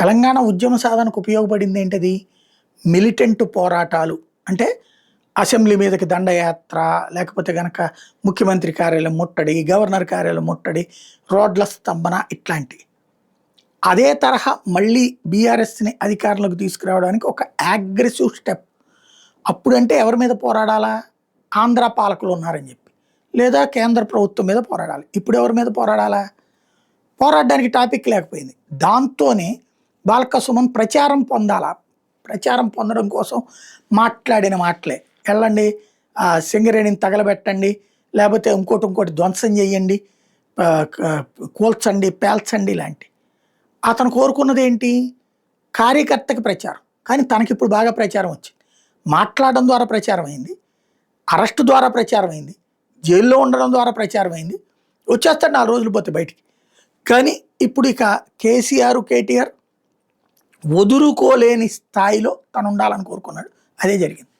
తెలంగాణ ఉద్యమ సాధనకు ఉపయోగపడింది ఏంటది? మిలిటెంట్ పోరాటాలు. అంటే అసెంబ్లీ మీదకి దండయాత్ర, లేకపోతే గనక ముఖ్యమంత్రి కార్యాలయం ముట్టడి, గవర్నర్ కార్యాలయం ముట్టడి, రోడ్ల స్తంభన ఇట్లాంటివి. అదే తరహా మళ్ళీ బీఆర్ఎస్‌ని అధికారంలోకి తీసుకురావడానికి ఒక అగ్రెసివ్ స్టెప్. అప్పుడంటే ఎవరి మీద పోరాడాలా? ఆంధ్ర పాలకులు ఉన్నారని చెప్పి. లేదా కేంద్ర ప్రభుత్వం మీద పోరాడాలి. ఇప్పుడు ఎవరి మీద పోరాడాలా? పోరాడడానికి టాపిక్ లేకపోయింది. దాంతోనే బాల్క సుమన్ ప్రచారం పొందాలా. ప్రచారం పొందడం కోసం మాట్లాడిన మాటలే. ఎళ్ళండి సింగరేణిని తగలబెట్టండి, లేకపోతే ఇంకోటి ధ్వంసం చేయండి, కూల్చండి, పేల్చండి ఇలాంటి. అతను కోరుకున్నదేంటి? కార్యకర్తకి ప్రచారం. కానీ తనకిప్పుడు బాగా ప్రచారం వచ్చింది. మాట్లాడడం ద్వారా ప్రచారం అయింది. అరెస్ట్ ద్వారా ప్రచారం అయింది. జైల్లో ఉండడం ద్వారా ప్రచారం అయింది. వచ్చేస్తాడు 4 రోజులు పోతే బయటికి. కానీ ఇప్పుడు ఇక కేసీఆర్, కేటీఆర్ వదులుకోలేని స్థాయిలో తను ఉండాలని కోరుకున్నాడు. అదే జరిగింది.